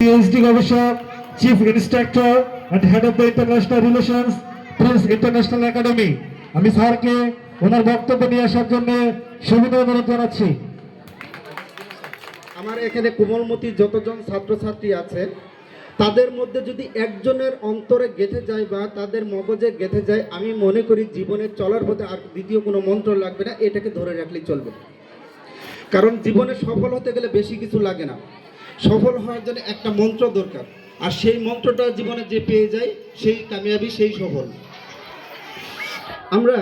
PhD গবেষক, chief instructor and head of the international relations, Prince international academy. আমি স্যারকে ওনার বক্তব্য নিয়ে আসার জন্য সুবিধা অনুরোধ জানাচ্ছি। আমার এখানে কোমলমতি যতজন ছাত্রছাত্রী আছে তাদের মধ্যে যদি একজনের অন্তরে গেঁথে যায় বা তাদের মগজে গেঁথে যায়, আমি মনে করি জীবনে চলার পথে আর দ্বিতীয় কোনো মন্ত্র লাগবে না, এটাকে ধরে রাখলেই চলবে। কারণ জীবনে সফল হতে গেলে বেশি কিছু লাগে না, সফল হওয়ার জন্য একটা মন্ত্র দরকার, আর সেই মন্ত্রটা জীবনে যে পেয়ে যায় সেই কামিয়াবি, সেই সফল। আমরা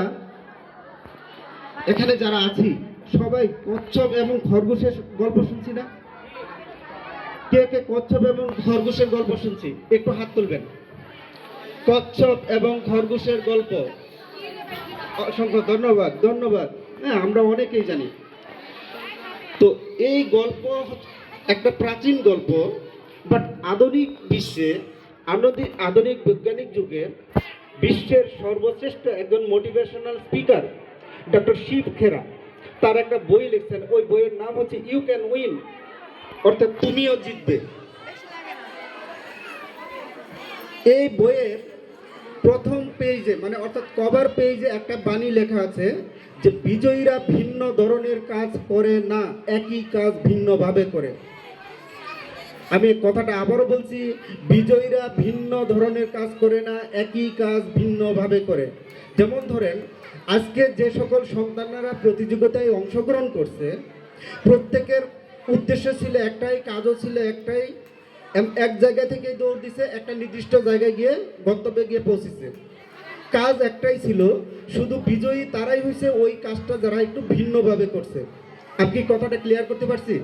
এখানে যারা আছি সবাই কচ্ছপ এবং খরগোশের গল্প শুনছি না? কে কে কচ্ছপ এবং খরগোশের গল্প শুনছি একটু হাত তুলবেন। কচ্ছপ এবং খরগোশের গল্প, অসংখ্য ধন্যবাদ ধন্যবাদ। হ্যাঁ, আমরা অনেকেই জানি। তো এই গল্প একটা প্রাচীন গল্প, বাট আধুনিক বিশ্বে, আধুনিক বৈজ্ঞানিক যুগে বিশ্বের সর্বশ্রেষ্ঠ একজন motivational speaker doctor Shiv Khera তার একটা বই লিখছেন। ওই বইয়ের নাম হচ্ছে ইউ ক্যান উইন, অর্থাৎ তুমিও জিতবে। এই বইয়ের প্রথম পেজে, মানে অর্থাৎ কভার পেজে একটা বাণী লেখা আছে যে বিজয়ীরা ভিন্ন ধরনের কাজ করে না, একই কাজ ভিন্নভাবে করে। আমি কথাটা আবারও বলছি, বিজয়ীরা ভিন্ন ধরনের কাজ করে না, একই কাজ ভিন্নভাবে করে। যেমন ধরেন, আজকে যে সকল সন্তানরা প্রতিযোগিতায় অংশগ্রহণ করছে, প্রত্যেকের উদ্দেশ্য ছিল একটাই, কাজও ছিল একটাই। এক জায়গা থেকে দৌড় দিছে, একটা নির্দিষ্ট জায়গায় গিয়ে গন্তব্যে গিয়ে পৌঁছেছে। কাজ একটাই ছিল, শুধু বিজয়ী তারাই হয়েছে ওই কাজটা যারা একটু ভিন্নভাবে করছে। আপনি কথাটা ক্লিয়ার করতে পারছি?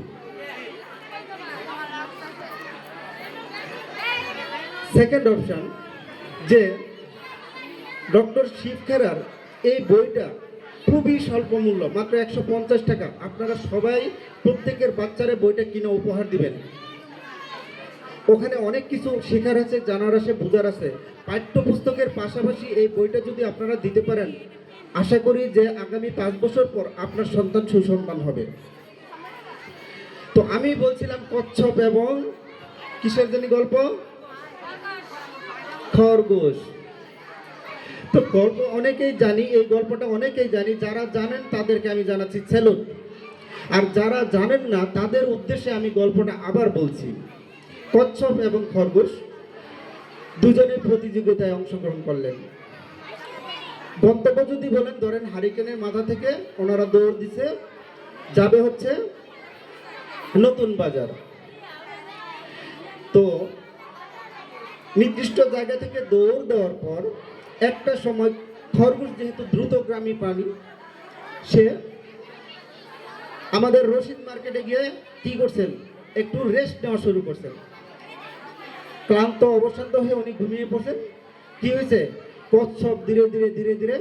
সেকেন্ড অপশন, যে ডক্টর শিব খেরার এই বইটা খুবই স্বল্প মূল্য, মাত্র 150 টাকা। আপনারা সবাই প্রত্যেকের বাচ্চারে বইটা কিনে উপহার দিবেন। ওখানে অনেক কিছু শেখার আছে, জানার আছে, বোঝার আছে। পাঠ্যপুস্তকের পাশাপাশি এই বইটা যদি আপনারা দিতে পারেন, আশা করি যে আগামী 5 বছর পর আপনার সন্তান সুসন্তান হবে। তো আমি বলছিলাম কচ্ছপ এবং কিসের জানি গল্প, খরগোশ। তো গল্প অনেকেই জানি, এই গল্পটা অনেকেই জানি। যারা জানেন তাদেরকে আমি জানাচ্ছি স্যালুট, আর যারা জানেন না তাদের উদ্দেশ্যে আমি গল্পটা আবার বলছি। কচ্ছপ এবং খরগোশ দুজনে প্রতিযোগিতায় অংশগ্রহণ করলেন। গন্তব্য যদি বলেন, ধরেন হারিকেনের মাথা থেকে ওনারা দৌড় দিছে, যাবে হচ্ছে নতুন বাজার। তো নির্দিষ্ট জায়গা থেকে দৌড় দেওয়ার পর একটা সময় খরগোশ যেহেতু দ্রুতগামী প্রাণী, সে আমাদের রশিদ মার্কেটে গিয়ে কি করছেন, একটু রেস্ট নেওয়া শুরু করছেন। ক্লান্ত অবসান্ত হয়ে উনি ঘুমিয়ে পড়ছেন। কি হয়েছে, কচ্ছপ ধীরে ধীরে ধীরে ধীরে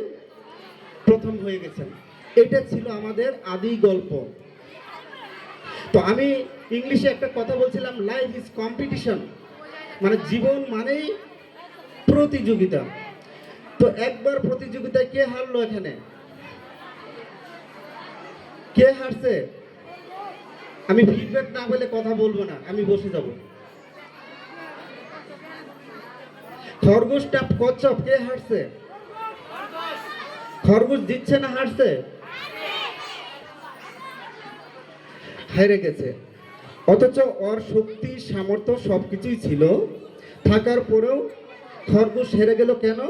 প্রথম হয়ে গেছেন। এটা ছিল আমাদের আদি গল্প। তো আমি ইংলিশে একটা কথা বলছিলাম, লাইফ ইজ কম্পিটিশন, মানে জীবন মানেই প্রতিযোগিতা। তো একবার প্রতিযোগিতায় কে হারলো? এখানে কে হারছে? আমি ফিডব্যাক না বলে কথা বলবো না, আমি বসে যাব। খরগোশটা কচ্ছপ, কে হারছে? খরগোশ জিতছে না হারছে? হেরে গেছে। অথচ ওর শক্তি, সামর্থ্য সবকিছুই ছিল, থাকার পরেও খরগোশ হেরে গেল কেন?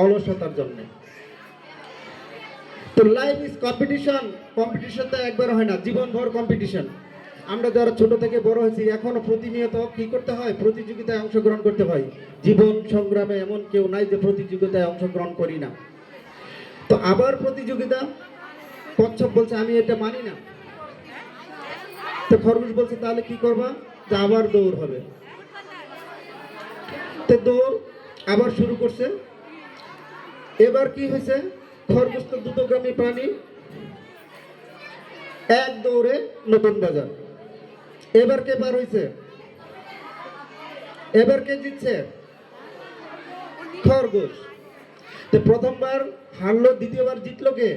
অলসতার জন্য। তো লাইফ ইজ কম্পিটিশন। কম্পিটিশন তো একবার হয় না, জীবনভর কম্পিটিশন। আমরা যারা ছোট থেকে বড় হয়েছি, এখনো প্রতিনিয়ত কি করতে হয়? প্রতিযোগিতায় অংশগ্রহণ করতে হয়। জীবন সংগ্রামে এমন কেউ নাই যে প্রতিযোগিতায় অংশগ্রহণ করি না। তো আবার প্রতিযোগিতা। কচ্ছপ বলছে আমি এটা মানি না। তো খরগোশ বলছে তাহলে কি করবা? যে আবার দৌড় হবে। তো দৌড় আবার শুরু করছে। এবার কি হয়েছে, খরগোশ তো দ্রুতগামী প্রাণী, এক দৌড়ে নতুন বাজার। এবার কে পার হয়েছে? এবার কে জিতছে? খরগোশ। তো প্রথমবার হারলো, দ্বিতীয়বার জিতলো কে?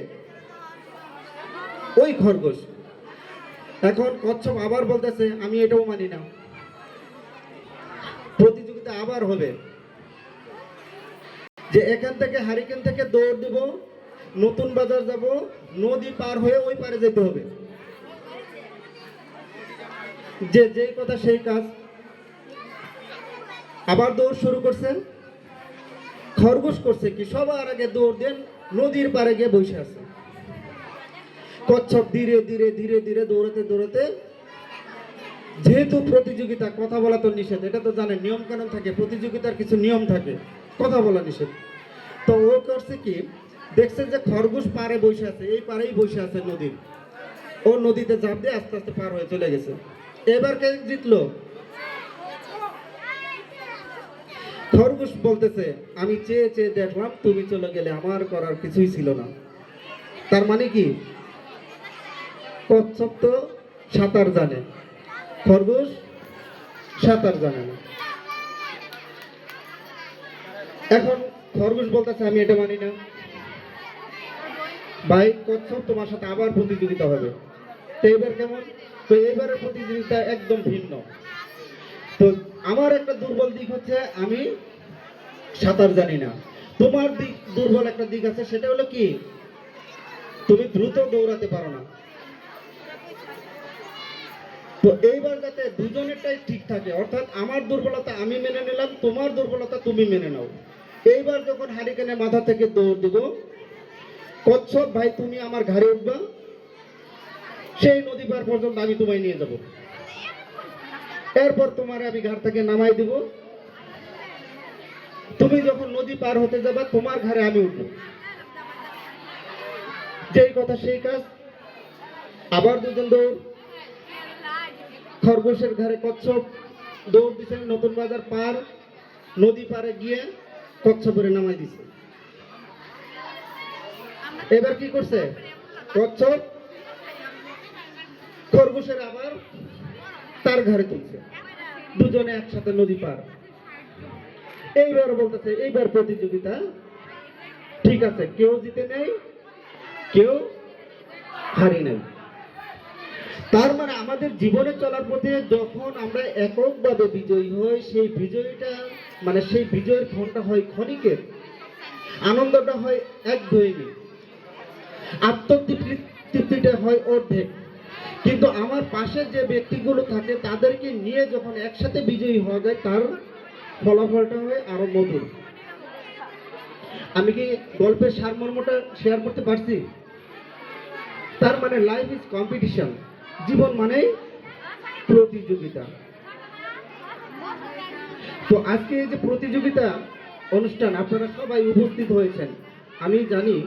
ওই খরগোশ। এখন কচ্ছপ আবার বলতেছে আমি এটাও মানি না। প্রতিযোগিতা আবার হবে, যে এখান থেকে হারিকেন থেকে দৌড় দিব, নতুন বাজার যাব, নদী পার হয়ে ওই পারে যেতে হবে। যে যেই কথা সেই কাজ। আবার দৌড় শুরু করছে। খরগোশ করছে কি, সবার আগে দৌড় দেন নদীর পারে গিয়ে বসে আছে। কচ্ছপ ধীরে ধীরে ধীরে ধীরে দৌড়াতে দৌড়াতে, যেহেতু প্রতিযোগিতা, কথা বলা তো নিষেধ, এটা তো জানেন নিয়ম কানুন থাকে, প্রতিযোগিতার কিছু নিয়ম থাকে, কথা বলা নিষেধ। তো ও করছে কি, দেখছে যে খরগোশ পারে বসে আছে, এই পারেই বসে আছে নদীর, ও নদীতে ঝাঁপ দিয়ে আস্তে আস্তে পার হয়ে চলে গেছে। এবার কে জিতলো? খরগোশ বলতেছে, আমি চেয়ে চেয়ে দেখলাম, তুমি চলে গেলে, আমার করার কিছুই ছিল না। তার মানে কি, কচ্ছপ তো সাঁতার জানে, খরগোশ সাঁতার জানে না। এখন খরগোশ বলতেছে, আমি এটা মানি না ভাই, কচ্ছপ তোমার সাথে আবার প্রতিযোগিতা হবে। তো এবার কেমন? তো এবারের প্রতিযোগিতা একদম ভিন্ন। তো আমার একটা দুর্বল দিক হচ্ছে আমি সাঁতার জানি না, তোমার দিক দুর্বল একটা দিক আছে, সেটা হলো কি, তুমি দ্রুত দৌড়াতে পারো না। তো এইবার যাতে দুজনেরটাই ঠিক থাকে, অর্থাৎ আমার দুর্বলতা আমি মেনে নিলাম, তোমার দুর্বলতা তুমি মেনে নাও। এইবার যখন হারিকেনে মাথা থেকে দৌড় দিব, কচ্ছপ ভাই তুমি আমার ঘাড়ে উঠবা, সেই নদী পার পর্যন্ত আমি তোমায় নিয়ে যাব, এরপর তোমার আমি ঘাট থেকে নামাই দিব, তুমি যখন নদী পার হতে যাবা তোমার ঘাড়ে আমি উঠব। যেই কথা সেই কাজ। আবার দুজন দৌড়। খরগোশের ঘাড়ে কচ্ছপ দৌড় দিচ্ছেন, নতুন বাজার পার, নদী পারে গিয়ে কচ্ছপের নামাই দিছে। এবার কি করছে কচ্ছপ, খরগোশের আবার তার ঘাড়ে তুলছে, দুজনে একসাথে নদী পার। এইবার বলতেছে, এইবার প্রতিযোগিতা ঠিক আছে, কেউ জিতে নেই, কেউ হারি নাই। তার মানে আমাদের জীবনে চলার পথে যখন আমরা এককভাবে বিজয়ী হই, সেই বিজয়ীটা মানে সেই বিজয়ের ক্ষণটা হয় ক্ষণিকের, আনন্দটা হয় একদমই, আত্মতৃপ্তিটা হয় অর্ধেক। কিন্তু আমার পাশে যে ব্যক্তিগুলো থাকে তাদেরকে নিয়ে যখন একসাথে বিজয়ী হওয়া যায়, তার ফলাফলটা হয় আরো মধুর। আমি কি গল্পের সারমর্মটা শেয়ার করতে পারছি? তার মানে লাইফ ইজ কম্পিটিশন, জীবন মানেই প্রতিযোগিতা। তো আজকে এই যে প্রতিযোগিতা অনুষ্ঠান আপনারা সবাই উপস্থিত হয়েছেন, আমি জানি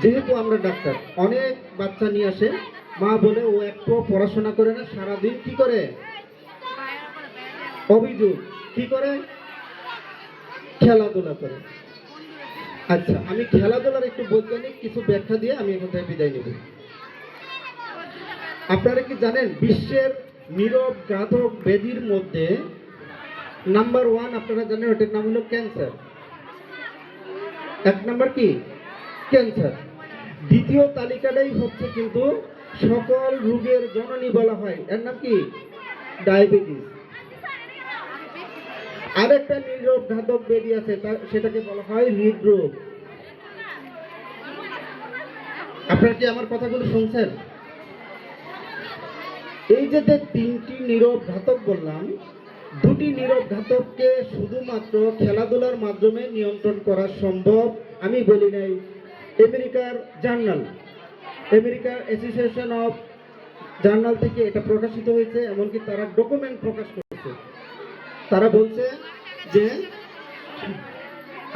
যেহেতু আমরা ডাক্তার, অনেক বাচ্চা নিয়ে আসে, মা বলে ও একটু পড়াশোনা করে না, সারাদিন কি করে, অভিযোগ কি করে, খেলাধুলা করে। আচ্ছা, আমি খেলাধুলার একটু বৈজ্ঞানিক কিছু ব্যাখ্যা দিয়ে আমি এখান থেকে বিদায় নেব। আপনারা কি জানেন বিশ্বের নীরব ঘাতক ব্যাধির মধ্যে নাম্বার 1 আপনারা জানেন, ওটার নাম হলো ক্যান্সার। 1 নাম্বার কি ক্যান্সার। দ্বিতীয় তালিকাটাই হচ্ছে কিন্তু সকল রোগের জননী বলা হয়, এর নাম কি ডায়াবেটিস। আরেকটা নীরব ঘাতক ব্যাধি আছে, সেটাকে বলা হয় হৃদরোগ। আপনারা কি আমার কথাগুলো শুনছেন? এই যে 3টি নীরব ঘাতক বললাম, 2টি নীরব ঘাতককে শুধুমাত্র খেলাধুলার মাধ্যমে নিয়ন্ত্রণ করা সম্ভব। আমি বলি নাই, আমেরিকার জার্নাল, আমেরিকার অ্যাসোসিয়েশন অফ জার্নাল থেকে এটা প্রকাশিত হয়েছে, এমনকি তারা ডকুমেন্ট প্রকাশ করেছে। তারা বলছে যে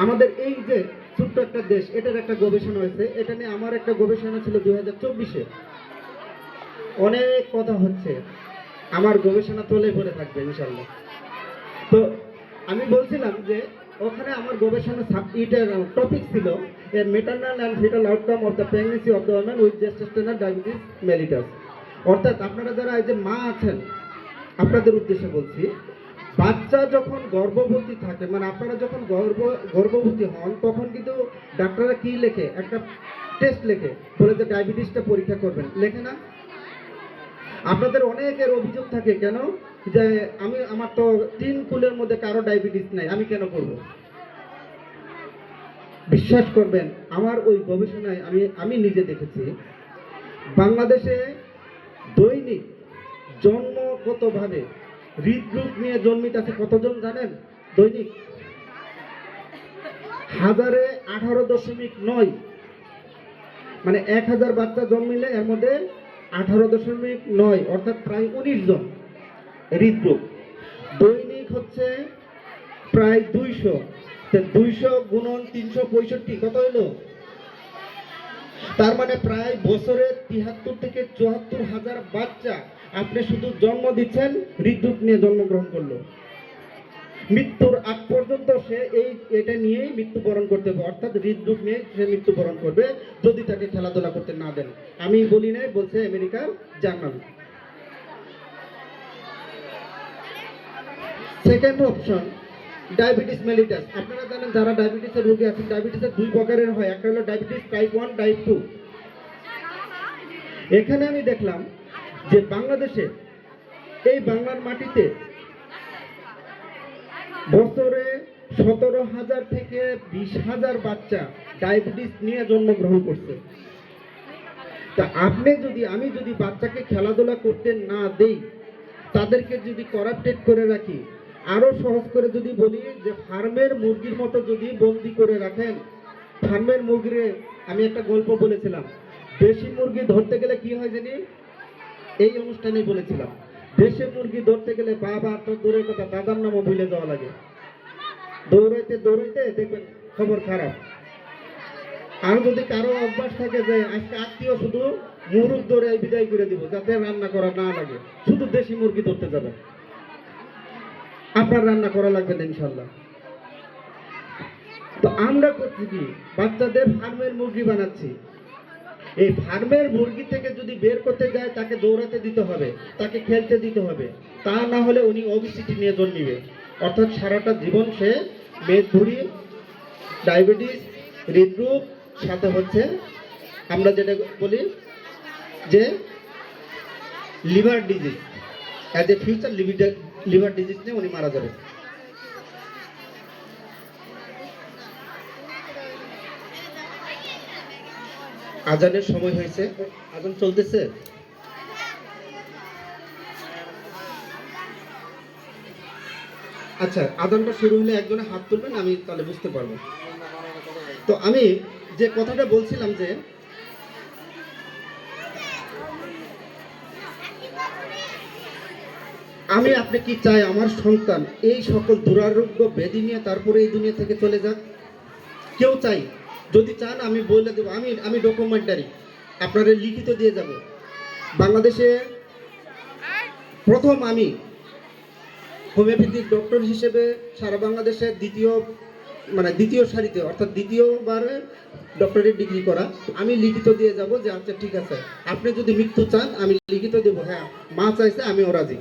আমাদের এই যে ছোট্ট একটা দেশ, এটার একটা গবেষণা হয়েছে, এটা নিয়ে আমার একটা গবেষণা ছিল 2024-এ। অনেক কথা হচ্ছে, আমার গবেষণা চলে পড়ে থাকবে ইনশাল্লাহ। তো আমি বলছিলাম যে ওখানে আমার গবেষণা টপিক ছিল maternal and fetal outcome of the pregnancy of the women with gestational diabetes mellitus. অর্থাৎ আপনারা যারা এই যে মা আছেন, আপনাদের উদ্দেশ্যে বলছি, বাচ্চা যখন গর্ভবতী থাকে, মানে আপনারা যখন গর্ভবতী হন, তখন কিন্তু ডাক্তাররা কি লেখে, একটা টেস্ট লেখে, বলে যে ডায়াবেটিসটা পরীক্ষা করবেন, লেখে না? আপনাদের অনেকের অভিযোগ থাকে, কেন যে আমার তো 3 কুলের মধ্যে কারো ডায়াবেটিস নাই, আমি কেন করব? বিশ্বাস করবেন, আমার ওই গবেষণায় আমি নিজে দেখেছি বাংলাদেশে দৈনিক জন্মগতভাবে হৃদরোগ নিয়ে জন্মিতেছে কতজন জানেন? দৈনিক 1000-এ 18.9, মানে 1000 বাচ্চা জন্মিলে এর মধ্যে 18.9 অর্থাৎ প্রায় 19 জন হৃদরোগ। দৈনিক হচ্ছে প্রায় 200, 200 গুণন 365 কত হইল? তার মানে প্রায় বছরে 73 থেকে 74 হাজার বাচ্চা আপনি শুধু জন্ম দিচ্ছেন, হৃদরোগ নিয়ে জন্মগ্রহণ করলো। মৃত্যুর আগ পর্যন্ত সে এটা নিয়েই মৃত্যুবরণ করতে হবে, অর্থাৎ হৃদরোগ নিয়ে সে মৃত্যুবরণ করবে যদি তাকে খেলাধুলা করতে না দেন। আমি বলি নাই, বলছে আমেরিকার journal. Second option diabetes mellitus. আপনারা জানেন যারা ডায়াবেটিসের রোগী আছেন, ডায়াবেটিসের 2 প্রকারের হয়, একটা হলো ডায়াবেটিস টাইপ 1, টাইপ 2। এখানে আমি দেখলাম যে বাংলাদেশে এই বাংলার মাটিতে বছরে 17,000 থেকে 20,000 বাচ্চা ডায়াবেটিস নিয়ে জন্মগ্রহণ করছে। তা আমি যদি বাচ্চাকে খেলাধুলা করতে না দেই, তাদেরকে যদি করাপ্টেড করে রাখি, আরো সহজ করে যদি বলি যে ফার্মের মুরগির মতো যদি বন্দি করে রাখেন, ফার্মের মুরগিরে আমি একটা গল্প বলেছিলাম, দেশি মুরগি ধরতে গেলে কি হয় জানি, এই অনুষ্ঠানে বলেছিলাম, দেশি মুরগি ধরতে গেলে বাবা তো দূরের কথা, দাদার নামও ভুলে যাওয়া লাগে। দৌড়াইতে দৌড়াইতে দেখবেন খবর খারাপ। আর যদি কারো অভ্যাস থাকে যে আজকে আত্মীয় শুধু মুরগ ধরে বিদায় করে দিব, যাতে রান্না করা না লাগে, শুধু দেশি মুরগি ধরতে যাবে, আপনার রান্না করা লাগবে না ইনশাল্লাহ। তো আমরা করছি কি, বাচ্চাদের ফার্মের মুরগি বানাচ্ছি। এই ফার্মের মুরগি থেকে যদি বের করতে যায়, তাকে দৌড়াতে দিতে হবে, তাকে খেলতে দিতে হবে, তা না হলে উনি ওবেসিটি নিয়ে জন্মিবে, অর্থাৎ সারাটা জীবন সে মেদভুঁড়ি, ডায়াবেটিস, হৃদরোগ, সাথে হচ্ছে আমরা যেটা বলি যে liver disease, as a future liver disease নিয়ে উনি মারা যাবে। আজানের সময় হয়েছে, আজান চলতেছে। আচ্ছা, আজানটা শুরু হলে একজনে হাত তুলবেন, আমি তাহলে বুঝতে পারবো। তো আমি যে কথাটা বলছিলাম যে আপনি কি চাই আমার সন্তান এই সকল দুরারোগ্য ব্যাধি নিয়ে তারপরে এই দুনিয়া থেকে চলে যাক? কেউ চাই? যদি চান আমি বলে দেবো, আমি ডকুমেন্টারি আপনারা লিখিত দিয়ে যাব। বাংলাদেশে প্রথম আমি হোমিওপ্যাথিক ডক্টর হিসেবে সারা বাংলাদেশে দ্বিতীয় সারিতে, অর্থাৎ দ্বিতীয়বারে ডক্টরেট ডিগ্রি করা, আমি লিখিত দিয়ে যাব যে আচ্ছা ঠিক আছে, আপনি যদি মৃত্যু চান আমি লিখিত দেবো, হ্যাঁ মা চাইছে আমিও রাজি।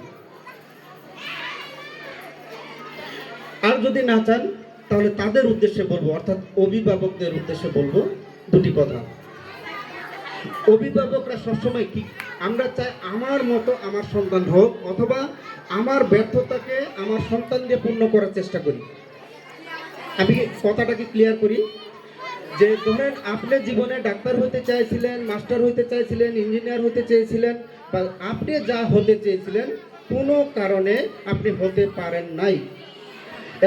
আর যদি না চান তাহলে তাদের উদ্দেশ্যে বলবো, অর্থাৎ অভিভাবকদের উদ্দেশ্যে বলবো দুটি কথা। অভিভাবকরা সবসময় কি, আমরা চাই আমার মতো আমার সন্তান হোক, অথবা আমার ব্যর্থতাকে আমার সন্তান দিয়ে পূর্ণ করার চেষ্টা করি। আমি কথাটাকে ক্লিয়ার করি যে ধরেন আপনি জীবনে ডাক্তার হতে চাইছিলেন, মাস্টার হতে চাইছিলেন, ইঞ্জিনিয়ার হতে চেয়েছিলেন, বা আপনি যা হতে চেয়েছিলেন কোনো কারণে আপনি হতে পারেন নাই।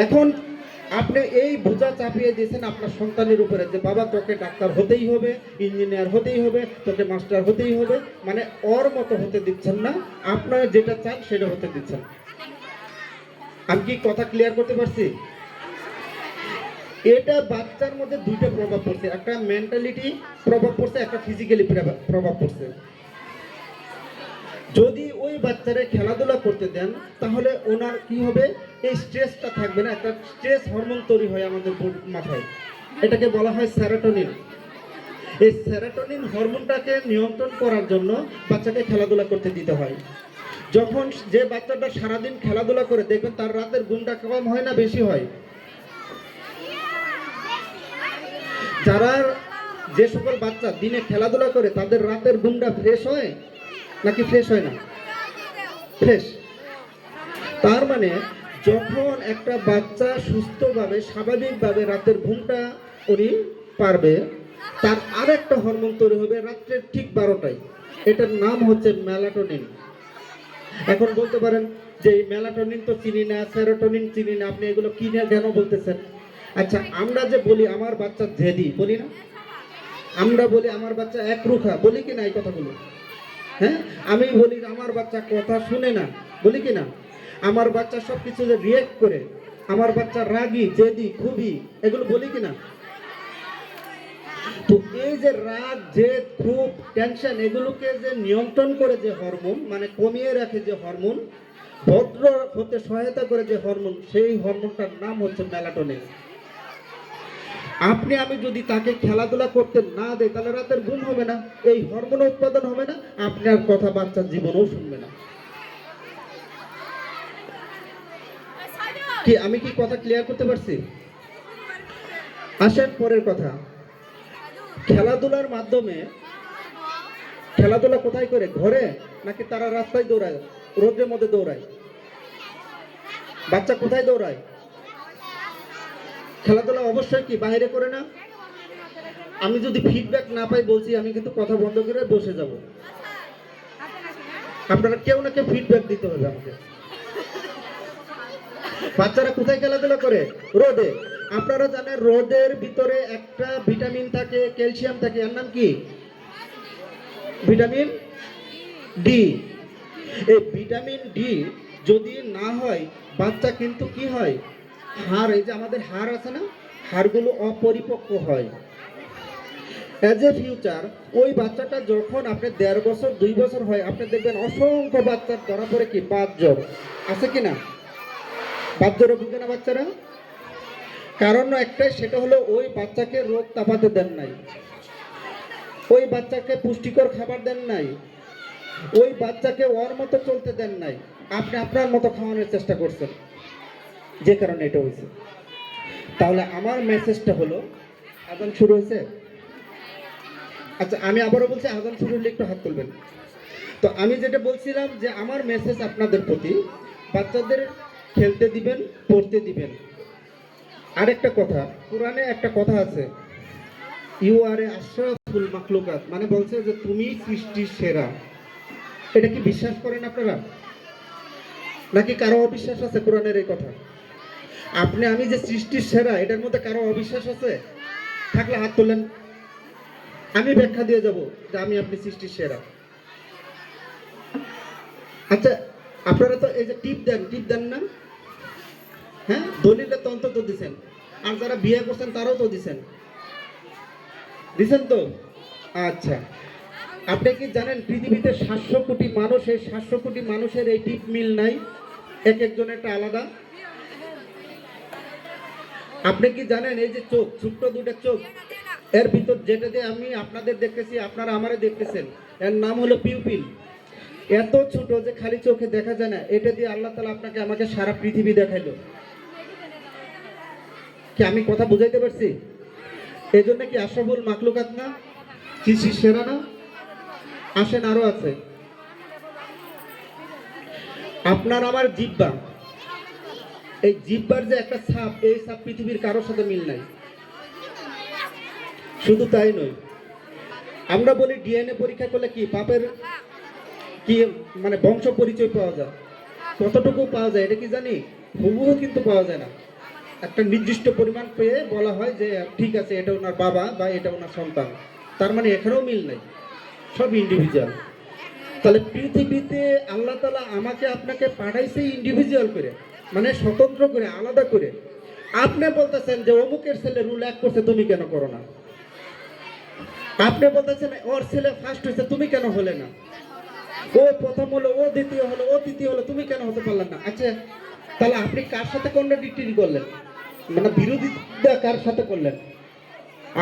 এখন আপনি এই বোঝা চাপিয়ে দিয়েছেন আপনার সন্তানের উপরে যে বাবা তোকে ডাক্তার হতেই হবে, ইঞ্জিনিয়ার হতেই হবে, তোকে মাস্টার হতেই হবে, মানে ওর মতো হতে দিচ্ছেন না, আপনারা যেটা চান সেটা হতে দিচ্ছেন। আমি কি কথা ক্লিয়ার করতে পারছি? এটা বাচ্চার মধ্যে দুইটা প্রভাব পড়ছে, একটা মেন্টালিটি প্রভাব পড়ছে, একটা ফিজিক্যালি প্রভাব পড়ছে। যদি ওই বাচ্চারা খেলাধুলা করতে দেন তাহলে ওনার কি হবে, এই স্ট্রেসটা থাকবে না, একটা স্ট্রেস হরমোন তৈরি হয় আমাদের মাথায়, এটাকে বলা হয় সেরোটোনিন। এই সেরোটোনিন হরমোনটাকে নিয়ন্ত্রণ করার জন্য বাচ্চাকে খেলাধুলা করতে দিতে হয়। যখন যে বাচ্চাটা সারাদিন খেলাধুলা করে, দেখবেন তার রাতের ঘুমটা কম হয় না বেশি হয়? যে সকল বাচ্চা দিনে খেলাধুলা করে তাদের রাতের ঘুমটা ফ্রেশ হয় নাকি ফ্রেশ হয় না? ফ্রেশ। তার মানে যখন একটা বাচ্চা সুস্থভাবে স্বাভাবিকভাবে রাতের ঘুমটা উনি পারবে, তার আরেকটা হরমোন তৈরি হবে রাত্রের ঠিক 12টায়। এটার নাম হচ্ছে মেলাটোনিন। এখন বলতে পারেন যে এই মেলাটোনিন তো চিনি না, সেরোটোনিন চিনি না, আপনি এগুলো কি না কেন বলতেছেন? আচ্ছা, আমরা যে বলি আমার বাচ্চা জেদি, বলি না? আমরা বলি আমার বাচ্চা একরুখা, বলি কি না এই কথাগুলো? হ্যাঁ, আমি বলি আমার বাচ্চা কথা শুনে না, বলি কি না? আমার বাচ্চা সব কিছু যে রিয়েক্ট করে, আমার বাচ্চা রাগী, জেদি, খুবই, এগুলো বলি কি না? তো এই যে রাগ, জেদ, খুব, টেনশন, এগুলোকে যে নিয়ন্ত্রণ করে যে হরমোন, মানে কমিয়ে রাখে যে হরমোন, ভদ্র হতে সহায়তা করে যে হরমোন, সেই হরমোনটার নাম হচ্ছে মেলাটোনিন। আপনি আমি যদি তাকে খেলাধুলা করতে না দেয়, তাহলে রাতের ঘুম হবে না, এই হরমোন উৎপাদন হবে না, আপনার কথা বাচ্চার জীবনেও শুনবে না। কি আমি কি কথা ক্লিয়ার করতে পারছি? আসেন পরের কথা। খেলাধুলার মাধ্যমে, খেলাধুলা কোথায় করে? ঘরে নাকি তারা রাস্তায় দৌড়ায়, রোদের মধ্যে দৌড়ায়? বাচ্চা কোথায় দৌড়ায়? খেলাধুলা অবশ্যই কি বাইরে করে না? আমি যদি ফিডব্যাক না পাই বলছি, আমি কিন্তু কথা বন্ধ করে বসে যাব। আপনারা কেউ না কেউ ফিডব্যাক দিতে হবে আমাকে। বাচ্চারা কোথায় খেলাধুলা করে? রোদে। আপনারা জানেন রোদের ভিতরে একটা ভিটামিন থাকে, ক্যালসিয়াম থাকে, এর নাম কি? Vitamin D. এই ভিটামিন ডি যদি না হয়, বাচ্চা কিন্তু কি হয়, হাড়, এই যে আমাদের হাড় আছে না, হাড়গুলো অপরিপক্ক হয়। অ্যাজ এ ফিউচার ওই বাচ্চাটা যখন আপনার 1.5 বছর 2 বছর হয়, আপনি দেখবেন অসংখ্য বাচ্চার ধরা পড়ে কি বাত জ্বর আছে কিনা? বাত জ্বরে ভুগে না বাচ্চারা? কারণ একটাই, সেটা হলো ওই বাচ্চাকে রোগ তাপাতে দেন নাই, ওই বাচ্চাকে পুষ্টিকর খাবার দেন নাই, ওই বাচ্চাকে ওর মতো চলতে দেন নাই, আপনি আপনার মতো খাওয়ানোর চেষ্টা করছেন, যে কারণে এটা হয়েছে। তাহলে আমার মেসেজটা হলো, আজান শুরু হয়েছে? আচ্ছা, আমি আবারও বলছি, আজান শুরু হলে একটু হাত তুলবেন। তো আমি যেটা বলছিলাম যে আমার মেসেজ আপনাদের প্রতি, বাচ্চাদের খেলতে দিবেন, পড়তে দিবেন। আরেকটা কথা, কোরআনে একটা কথা আছে, ইউ আর এ আশরাফুল মাখলুকাত, মানে বলছে যে তুমি সৃষ্টির সেরা। এটা কি বিশ্বাস করেন আপনারা, নাকি কারো অবিশ্বাস আছে কোরআনের এই কথা? আপনি আমি যে সৃষ্টির সেরা, এটার মধ্যে কারো অবিশ্বাস আছে? থাকলে হাত তোলেন, আমি ব্যাখ্যা দিয়ে যাব যে আমি আপনি সৃষ্টির সেরা। আচ্ছা, আপনারা তো এই যে টিপ দেন না? হ্যাঁ, দলিলে তো অন্তত দিচ্ছেন, আর যারা বিয়ে করছেন তারাও তো দিচ্ছেন তো? আচ্ছা, আপনি কি জানেন পৃথিবীতে 700 কোটি মানুষ, এই 700 কোটি মানুষের এই টিপ মিল নাই, এক একজনের একটা আলাদা। আপনি কি জানেন এই যে চোখ, ছোট্ট দুটো চোখ, এর ভিতর যেটা দিয়ে আমি আপনাদের দেখতেছি, আপনারা আমারে দেখতেছেন, এর নাম হলো পিউপিল। এত ছোট যে খালি চোখে দেখা যায় না, এটা দিয়ে আল্লাহ তাআলা আপনাকে আমাকে সারা পৃথিবী দেখাইলো। কি আমি কথা বুঝাইতে পারছি? এই জন্য কি আশরাফুল মাখলুকাত না, সৃষ্টির সেরা না? আসেন, আরো আছে। আপনার আমার জিহ্বা, এই জিহ্বার যে একটা ছাপ, এই ছাপ পৃথিবীর কারোর সাথে মিল নাই। শুধু তাই নয়, আমরা বলি ডিএনএ পরীক্ষা করলে কি পাপের কি মানে বংশ পরিচয় পাওয়া যায়, কতটুকু পাওয়া যায় এটা কি জানি? হুবহু কিন্তু পাওয়া যায় না। একটা নির্দিষ্ট পরিমাণ পেয়ে বলা হয় যে ঠিক আছে, এটা ওনার বাবা বা এটা ওনার সন্তান। তার মানে এখানেও মিল নাই, সব ইন্ডিভিজুয়াল। তাহলে পৃথিবীতে আল্লাহ তাআলা আমাকে আপনাকে পাঠাইছে ইন্ডিভিজুয়াল করে, মানে স্বতন্ত্র করে, আলাদা করে। আপনি বলতেছেন যে অমুকের ছেলে রুল 1 করছে, তুমি কেন করো না? আপনি বলতেছেন ওর ছেলে ফার্স্ট হয়েছে, তুমি কেন হলে না? ও প্রথম হলো, ও দ্বিতীয় হলো, ও তৃতীয় হলো, তুমি কেন হতে পারলেন না? আচ্ছা, তাহলে আপনি কার সাথে কন্ট্রাডিক্টরি করলেন, মানে বিরোধিতা কার সাথে করলেন?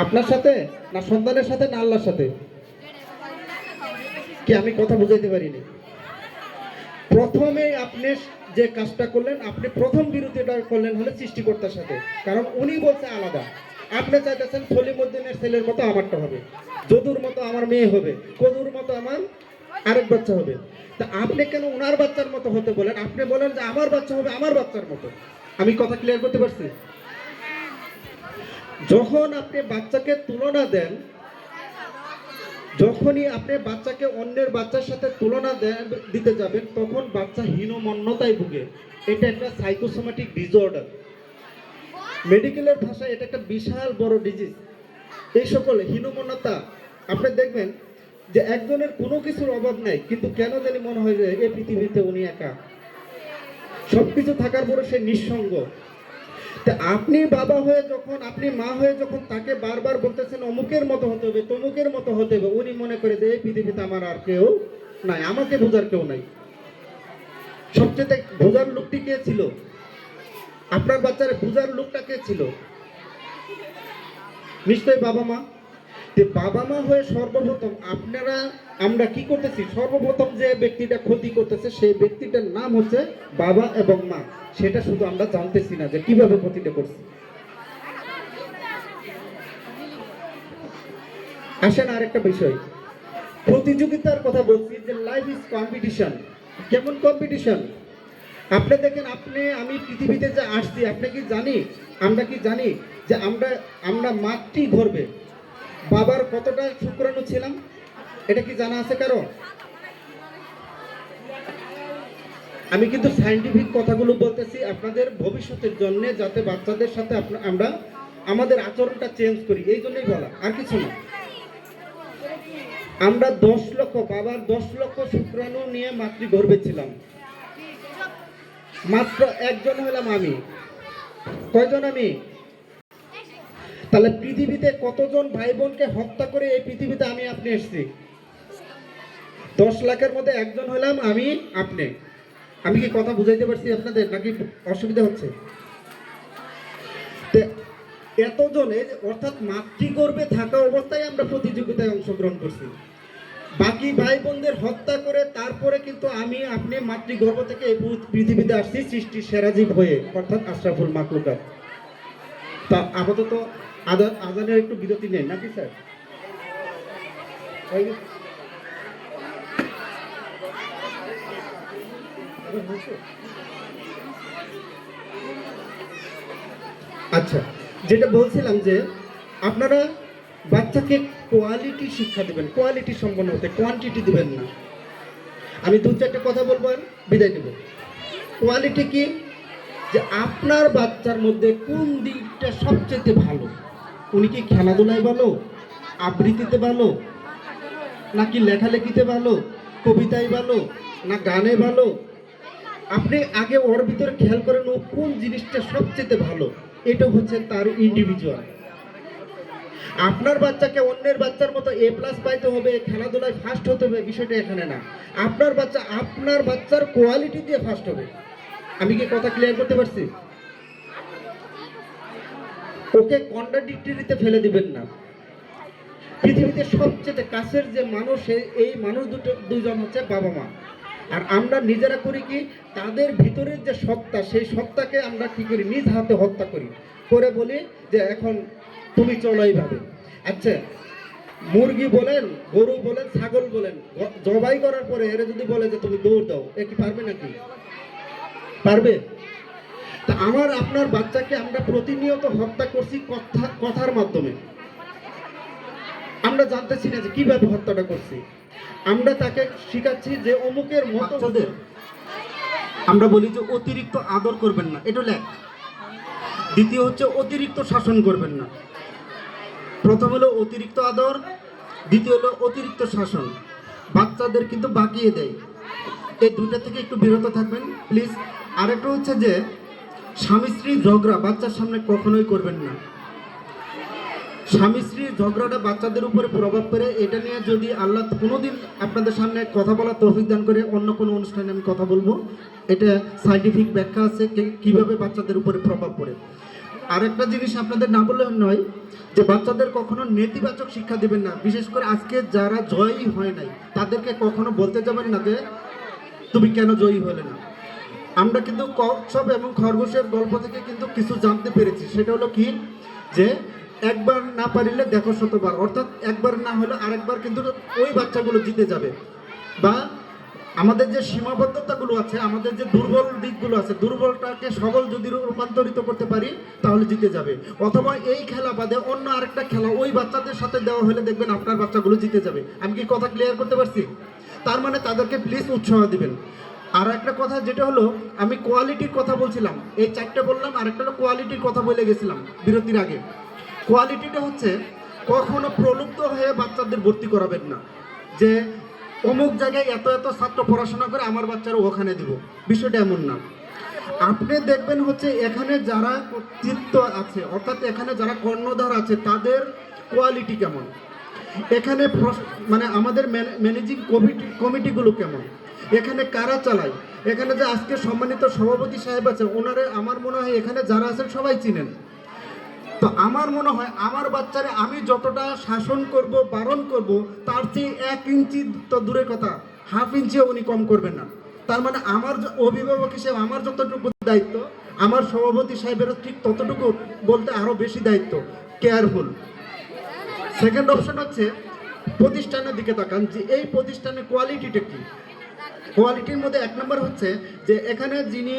আপনার সাথে না সন্তানের সাথে না আল্লাহর সাথে? কি আমি কথা বুঝাইতে পারিনি? প্রথমে আপনি যে কাজটা করলেন, আপনি প্রথম বিরোধিতা করলেন হলে সৃষ্টিকর্তার সাথে, কারণ উনি বলছে আলাদা। আপনি চাইতেছেন সলিমউদ্দিনের ছেলের মতো আমারটা হবে, যদুর মতো আমার মেয়ে হবে, কদুর মতো আমার আরেক বাচ্চা হবে। তা আপনি কেন ওনার বাচ্চার মতো হতে বলেন? আপনি বলেন যে আমার বাচ্চা হবে আমার বাচ্চার মতো। আমি কথা ক্লিয়ার করতে পারছি? যখন আপনি বাচ্চাকে তুলনা দেন, যখনই আপনি বাচ্চাকে অন্যের বাচ্চার সাথে তুলনা দিতে যাবেন, তখন বাচ্চা হীনমন্যতায় ভুগে। এটা একটা সাইকোসোম্যাটিক ডিসঅর্ডার। মেডিকেলের ভাষায় এটা একটা বিশাল বড় ডিজিজ। এই সকল হীনমন্যতা আপনি দেখবেন যে একজনের কোনো কিছুর অভাব নাই, কিন্তু কেন জানি মনে হয় যে এই পৃথিবীতে উনি একা, সবকিছু থাকার পরে সে নিঃসঙ্গ। তা আপনি বাবা হয়ে যখন, আপনি মা হয়ে যখন তাকে বারবার বলতেছেন অমুকের মতো হতে হবে, তমুকের মতো হতে হবে, উনি মনে করে যে এই পৃথিবীতে আমার আর কেউ নাই, আমাকে বোঝার কেউ নাই। সবচেয়ে বোঝার লোকটি কে ছিল? আপনার বাচ্চার বোঝার লোকটা কে ছিল? নিশ্চয়ই বাবা মা। বাবা মা হয়ে সর্বপ্রথম আমরা কি করতেছি? সর্বপ্রথম যে ব্যক্তিটা ক্ষতি করতেছে সেই ব্যক্তিটার নাম হচ্ছে বাবা এবং মা। সেটা শুধু আমরা জানতেছি না যে কিভাবে ক্ষতিটা করছি। আসেন আরেকটা বিষয়, প্রতিযোগিতার কথা বলছি, যে লাইফ ইজ কম্পিটিশন। কেমন কম্পিটিশন? আপনি দেখেন, আমি পৃথিবীতে যে আসছি, আমরা কি জানি যে আমরা মাতৃগর্ভে বাবার কতটা শুক্রাণু ছিলাম? এটা কি জানা আছে কারো? আমি কিন্তু সায়েন্টিফিক কথাগুলো বলতেছি আপনাদের ভবিষ্যতের জন্য, যাতে বাচ্চাদের সাথে আমরা আমাদের আচরণটা চেঞ্জ করি, এই জন্যই বলা, আর কিছু না। আমরা 10 লক্ষ, বাবার 10 লক্ষ শুক্রাণু নিয়ে মাতৃগর্ভে ছিলাম। মাত্র একজন হলাম আমি। কয়জন আমি? তাহলে পৃথিবীতে কতজন ভাই বোনকে হত্যা করে এই পৃথিবীতে আপনি এসেছি? 10 লাখের মধ্যে একজন হলাম আমি, আপনি। আমি কি কথা বুঝাইতে পারছি আপনাদের, নাকি অসুবিধা হচ্ছে? এতজন, অর্থাৎ মাতৃগর্ভে থাকা অবস্থায় আমরা প্রতিযোগিতায় অংশগ্রহণ করছি। বাকি ভাই বোনদের হত্যা করে তারপরে কিন্তু আপনি মাতৃগর্ভ থেকে এই পৃথিবীতে আসছি সৃষ্টির সেরা জীব হয়ে, অর্থাৎ আশরাফুল মাখলুকাত। তা আপাতত আজানের একটু বিরতি নেই নাকি স্যার? আচ্ছা, যেটা বলছিলাম যে আপনারা বাচ্চাকে কোয়ালিটি শিক্ষা দেবেন, কোয়ালিটি সম্পন্ন হতে, কোয়ান্টিটি দিবেন না। আমি 2-4টে কথা বলবো আর বিদায় দেব। কোয়ালিটি কি? যে আপনার বাচ্চার মধ্যে কোন দিকটা সবচেয়ে ভালো? উনি কি খেলাধুলায় ভালো, আবৃত্তিতে ভালো, নাকি লেখালেখিতে ভালো, কবিতায় ভালো, না গানে ভালো? আপনি আগে ওর ভিতরে খেয়াল করেন ও কোন জিনিসটা সবচেয়ে ভালো। এটা হচ্ছে তার ইন্ডিভিজুয়াল। আপনার বাচ্চাকে অন্যের বাচ্চার মতো A+ পাইতে হবে, খেলাধুলায় ফার্স্ট হতে হবে, বিষয়টা এখানে না। আপনার বাচ্চার কোয়ালিটি দিয়ে ফার্স্ট হবে। আমি কি কথা ক্লিয়ার করতে পারছি? ওকে কন্ট্রাডিক্টরিতে ফেলে দিবেন না। পৃথিবীতে সবচেয়ে কাছের যে মানুষ, এই মানুষ দুজন হচ্ছে বাবা মা। আর আমরা নিজেরা করি কি? তাদের ভিতরের যে সত্তা, সেই সত্তাকে আমরা কি করি? নিজ হাতে হত্যা করি, করে বলি যে এখন তুমি চলো এইভাবে। আচ্ছা, মুরগি বলেন, গরু বলেন, ছাগল বলেন, জবাই করার পরে এরা যদি বলে যে তুমি দৌড় দাও, এ কি পারবে নাকি? পারবে? তা আপনার বাচ্চাকে আমরা প্রতিনিয়ত হত্যা করছি কথার মাধ্যমে। আমরা জানতেছি না যে কিভাবে হত্যাটা করছি। আমরা তাকে শিখাচ্ছি যে অমুকের মতো। আমরা বলি যে অতিরিক্ত আদর করবেন না, এটা লেখ। দ্বিতীয় হচ্ছে অতিরিক্ত শাসন করবেন না। প্রথম হলো অতিরিক্ত আদর, দ্বিতীয় হলো অতিরিক্ত শাসন। বাচ্চাদের কিন্তু বাকিয়ে দেয়। এই দুইটা থেকে একটু বিরত থাকবেন প্লিজ। আরেকটা হচ্ছে যে স্বামী স্ত্রীর ঝগড়া বাচ্চার সামনে কখনোই করবেন না। স্বামী স্ত্রীর ঝগড়াটা বাচ্চাদের উপরে প্রভাব পড়ে, এটা নিয়ে যদি আল্লাহ কোনোদিন আপনাদের সামনে কথা বলার তৌফিক দান করে, অন্য কোনো অনুষ্ঠানে আমি কথা বলবো। এটা সায়েন্টিফিক ব্যাখ্যা আছে কিভাবে বাচ্চাদের উপরে প্রভাব পড়ে। আরেকটা জিনিস আপনাদের না বললে নয়, যে বাচ্চাদের কখনো নেতিবাচক শিক্ষা দেবেন না। বিশেষ করে আজকে যারা জয়ী হয় নাই তাদেরকে কখনো বলতে যাবেন না যে তুমি কেন জয়ী হলে না। আমরা কিন্তু কচ্ছপ এবং খরগোশের গল্প থেকে কিন্তু কিছু জানতে পেরেছি। সেটা হলো কি? যে একবার না পারিলে দেখো শতবার, অর্থাৎ একবার না হলে আরেকবার কিন্তু ওই বাচ্চাগুলো জিতে যাবে। বা আমাদের যে সীমাবদ্ধতাগুলো আছে, আমাদের যে দুর্বল দিকগুলো আছে, দুর্বলটাকে সবল যদি রূপান্তরিত করতে পারি তাহলে জিতে যাবে। অথবা এই খেলা বাদে অন্য আরেকটা খেলা ওই বাচ্চাদের সাথে দেওয়া হলে দেখবেন আপনার বাচ্চাগুলো জিতে যাবে। আমি কি কথা ক্লিয়ার করতে পারছি? তার মানে তাদেরকে প্লিজ উৎসাহ দিবেন। আর একটা কথা যেটা হলো, আমি কোয়ালিটির কথা বলছিলাম, এই চারটে বললাম, আরেকটা হলো কোয়ালিটির কথা বলে গেছিলাম বিরতির আগে। কোয়ালিটিটা হচ্ছে কখনো প্রলুব্ধ হয়ে বাচ্চাদের ভর্তি করাবেন না যে অমুক জায়গায় এত এত ছাত্র পড়াশোনা করে আমার বাচ্চারা ওখানে দিব, বিষয়টা এমন না। আপনি দেখবেন হচ্ছে এখানে যারা কর্তৃত্ব আছে, অর্থাৎ এখানে যারা কর্ণধার আছে তাদের কোয়ালিটি কেমন, এখানে মানে আমাদের ম্যানেজিং কমিটিগুলো কেমন, এখানে কারা চালায়, এখানে যে আজকে সম্মানিত সভাপতি সাহেব আছে ওনারে আমার মনে হয় এখানে যারা আছেন সবাই চিনেন। তো আমার মনে হয় আমার বাচ্চারে আমি যতটা শাসন করব, বারণ করব, তার চেয়ে 1 ইঞ্চি তো দূরের কথা, হাফ ইঞ্চিও উনি কম করবেন না। তার মানে আমার অভিভাবক হিসেবে আমার যতটুকু দায়িত্ব, আমার সভাপতি সাহেবেরও ঠিক ততটুকু, বলতে আরও বেশি দায়িত্ব, কেয়ারফুল। সেকেন্ড অপশন হচ্ছে প্রতিষ্ঠানের দিকে তাকান যে এই প্রতিষ্ঠানের কোয়ালিটিটা কি। কোয়ালিটির মধ্যে 1 নম্বর হচ্ছে যে এখানে যিনি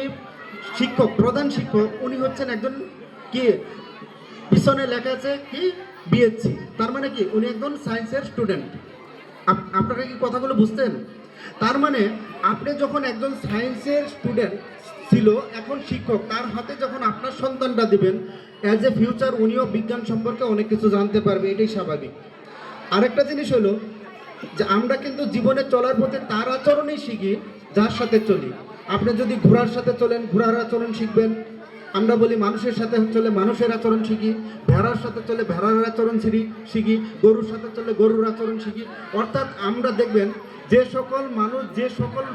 শিক্ষক, প্রধান শিক্ষক, উনি হচ্ছেন একজন কি, পিছনে লেখা আছে কি বিএসসি, তার মানে কি উনি একজন সায়েন্সের স্টুডেন্ট। আপনারা কি কথাগুলো বুঝতেন? তার মানে আপনি যখন একজন সায়েন্সের স্টুডেন্ট ছিল, এখন শিক্ষক, তার হাতে যখন আপনার সন্তানটা দিবেন, অ্যাজ এ ফিউচার উনিও বিজ্ঞান সম্পর্কে অনেক কিছু জানতে পারবে, এটাই স্বাভাবিক। আরেকটা জিনিস হলো যে আমরা কিন্তু জীবনে চলার পথে তার আচরণই শিখি যার সাথে চলি। আপনি যদি ঘোড়ার সাথে চলেন, ঘোড়ার আচরণ শিখবেন। আমরা বলি মানুষের সাথে চলে মানুষের আচরণ শিখি, ভেড়ার সাথে চলে ভেড়ার আচরণ শিখি, গরুর সাথে চলে গরুর আচরণ শিখি। অর্থাৎ আমরা দেখবেন যে সকল মানুষ যে সকল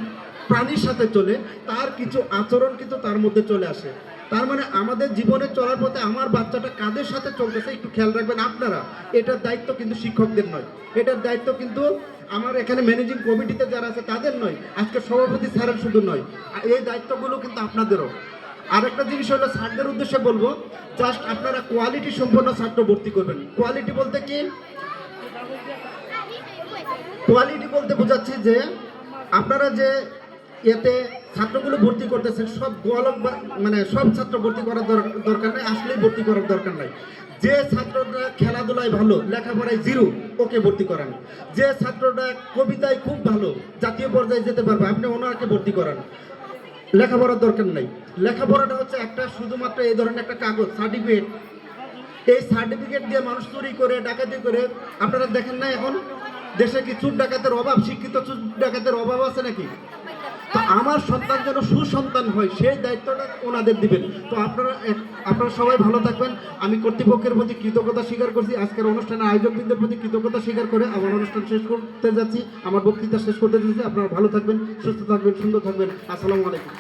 প্রাণীর সাথে চলে তার কিছু আচরণ কিন্তু তার মধ্যে চলে আসে। তার মানে আমাদের জীবনে চলার পথে আমার বাচ্চাটা কাদের সাথে চলতেছে একটু খেয়াল রাখবেন আপনারা। এটার দায়িত্ব কিন্তু শিক্ষকদের নয়, এটার দায়িত্ব কিন্তু আমার এখানে ম্যানেজিং কমিটিতে যারা আছে তাদের নয়, আজকে সভাপতি স্যারের শুধু নয়, এই দায়িত্বগুলো কিন্তু আপনাদেরও। আরেকটা জিনিস হলো ছাত্রদের উদ্দেশ্যে বলবো, জাস্ট আপনারা কোয়ালিটি সম্পন্ন ছাত্র ভর্তি করবেন। কোয়ালিটি বলতে কি? কোয়ালিটি বলতে বোঝাচ্ছি যে আপনারা যে এতে ছাত্রগুলো ভর্তি করতেছেন সব মানে সব ছাত্র ভর্তি করার দরকার নেই, আসলেই ভর্তি করার দরকার নাই। যে ছাত্রটা খেলাধুলায় ভালো, লেখাপড়ায় জিরো, ওকে ভর্তি করান। যে ছাত্রটা কবিতায় খুব ভালো, জাতীয় পর্যায়ে যেতে পারবে, আপনি ওনাকে ভর্তি করান। লেখাপড়ার দরকার নাই। লেখাপড়াটা হচ্ছে একটা শুধুমাত্র এই ধরনের একটা কাগজ, সার্টিফিকেট। এই সার্টিফিকেট দিয়ে মানুষ চুরি করে, ডাকাতি করে, আপনারা দেখেন না এখন দেশে কি চুর ডাকাতের অভাব, শিক্ষিত চুর ডাকাতের অভাব আছে নাকি? তো আমার সন্তান যেন সুসন্তান হয় সেই দায়িত্বটা ওনাদের দিবেন। তো আপনারা সবাই ভালো থাকবেন। আমি কর্তৃপক্ষের প্রতি কৃতজ্ঞতা স্বীকার করছি, আজকের অনুষ্ঠানের আয়োজকদের প্রতি কৃতজ্ঞতা স্বীকার করে আমার অনুষ্ঠান শেষ করতে যাচ্ছি, আমার বক্তৃতা শেষ করতে যাচ্ছি। আপনারা ভালো থাকবেন, সুস্থ থাকবেন, সুন্দর থাকবেন। আসসালামু আলাইকুম।